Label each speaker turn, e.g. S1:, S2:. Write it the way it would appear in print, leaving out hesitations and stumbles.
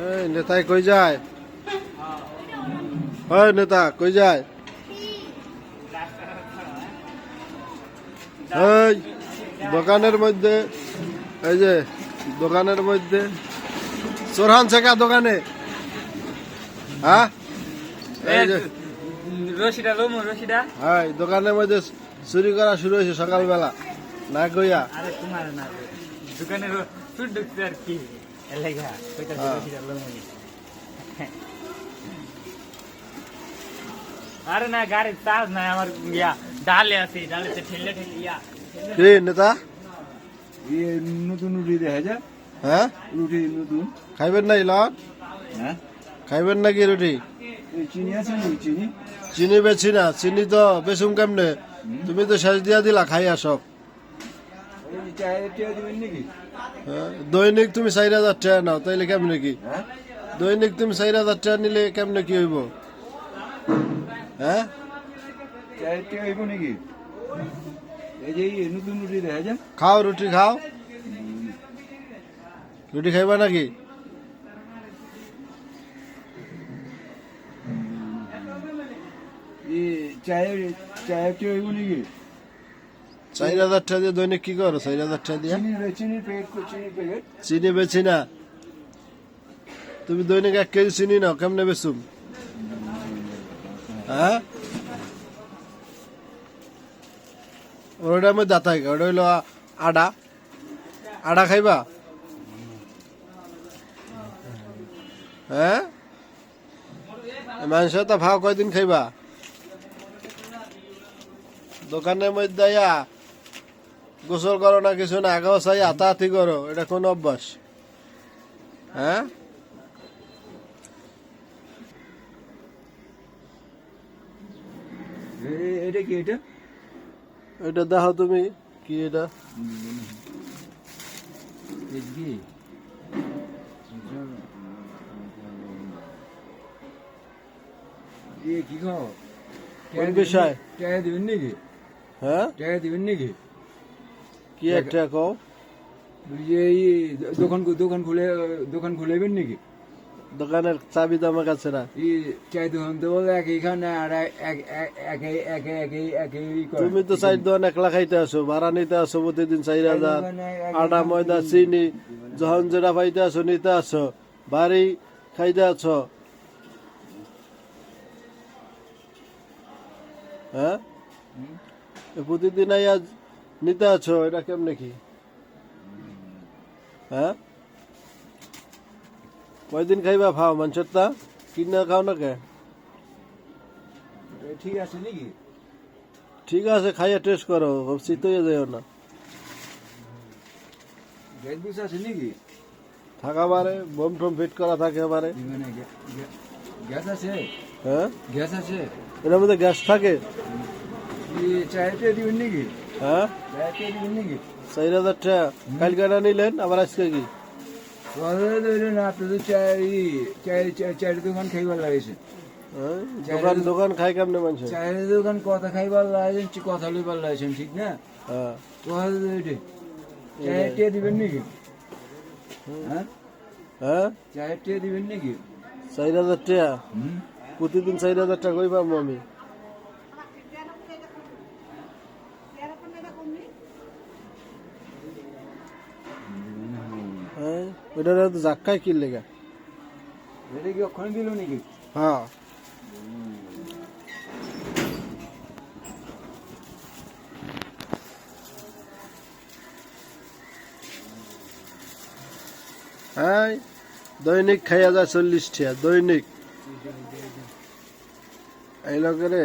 S1: এই নেতাই কই যায়? ওই নেতা কই যায়? এই দোকানের মধ্যে, এই যে দোকানের মধ্যে চোরহান শেখা দোকানে। হ্যাঁ এই যে
S2: রশিদা লোমো রশিদা।
S1: হ্যাঁ দোকানের মধ্যে চুরি করা শুরু হয়েছে সকালবেলা না গইয়া।
S2: আরে তোমার না দোকানে চুর ঢুকছে আর কি এলাকা কইতা রশিদা লোমো। আরে না গাড়ি চার্জ নাই আমার ইয়া ডালে আছে ডালেতে ঠেলে ঠেলে ইয়া
S1: কি নেতা
S3: নতুন রুটি দেখা যায়।
S1: হ্যাঁ
S3: রুটি নতুন
S1: খাইবেন না ইলন?
S3: হ্যাঁ
S1: খাইবেন নাকি রুটি?
S3: চিনি আছে নাকি? চিনি
S1: চিনি বেছি না, চিনি তো বেচুম কেমনে? তুমি তো শেষ দিয়া দিলা খাইয়া সব।
S3: চায়ের টিয়া দিবেন নাকি?
S1: হ্যাঁ? দৈনিক তুমি 4,000 টাকা নাও, তাইলে কেমনে কি?
S3: হ্যাঁ
S1: দৈনিক তুমি 4,000 টাকা নিলে কেমনে কি হইব? হ্যাঁ
S3: চায়ের টিয়া হইব নাকি? এই যে এই নতুন রুটি দেখা যায়।
S1: খাও রুটি খাও। রুটি খাইবা নাকি?
S3: চায়ের চায়ের টিয়া হইব নাকি?
S1: 4,000 টাকা দিয়ে দৈনিক কি করো? 4,000 টাকা দিয়া
S3: চিনির প্যাকেট চিনির প্যাকেট
S1: চিনি বেছি না। তুমি দৈনিক 1 কেজি চিনি নাও, কেমনে বেচুম? হ্যাঁ ওটার মধ্যে দাঁতাই, ওটা হইলো আডা। আডা খাইবা? হ্যাঁ মাংস তো ভাও কয়দিন খাইবা? দোকানের মধ্যে আইয়া গোসল করো না কিছু না, আগেও চাই হাতাহাতি করো, এটা কোন অভ্যাস? হ্যাঁ
S3: এটা কি? এটা
S1: এটা দেখো তুমি কি এটা?
S3: কি কি খাও?
S1: কোন বিষয়?
S3: টাকা দিবেন নাকি?
S1: হ্যাঁ
S3: টাকা দিবেন নাকি?
S1: কি একটা কও?
S3: এই দোকান খুলেবেন নাকি?
S1: দোকানের চাবি তো আমার কাছে না।
S3: এই চাই দোকান তো বলে একইখানে আর একই করে।
S1: তুমি তো 4 দোকান একলা খাইতে আসো, ভাড়া নিতে আসো প্রতিদিন 4,000। আটা ময়দা চিনি যখন যেটা পাইতে আসো নিতে আসো, বাড়ি খাইতে আছো। হ্যাঁ প্রতিদিন আইয়া নিতে আছো, এটা কেমনে কি? হ্যাঁ কয়দিন খাইবা খাও মানুষের তা কিনা খাও না কে?
S3: ঠিক আছে নাকি?
S1: ঠিক আছে খাইয়া টেস্ট করো, শীত হয়ে যাও না।
S3: গ্যাস বুস আছে নাকি?
S1: থাকা পারে, বোম টোম ফিট করা থাকে পারে।
S3: মানে গ্যাস আছে?
S1: হ্যাঁ
S3: গ্যাস আছে?
S1: এটার মধ্যে গ্যাস থাকে?
S3: চায়টা দিবেন নাকি?
S1: হ্যাঁ
S3: চায়টা দিবেন নাকি?
S1: 4,000 টাকা কালকে না নিলেন, আবার আজকে কি?
S3: না আপনি তো চায়ের দোকান খাইবার লাগেছে।
S1: হ্যাঁ? দোকান খাই কেমনে মানুষ?
S3: চায়ের দোকান কথা খাইবার লাগেছেন, কথা লইবার লাগেছেন, ঠিক না?
S1: হ্যাঁ
S3: চায়ের টিয়া দিবেন নাকি? হ্যাঁ
S1: হ্যাঁ
S3: চায়ের টিয়া দিবেন নাকি?
S1: 4,000 টাকা প্রতিদিন 4,000 টাকা কই পাবো আমি? হ্যাঁ ওইটা তো জাক্কায় কি লেগা?
S3: এটা কি ওখানে দিল নাকি?
S1: হ্যাঁ হ্যাঁ দৈনিক খাইয়া যায় 40 টাকা দৈনিক। এই লোকেরে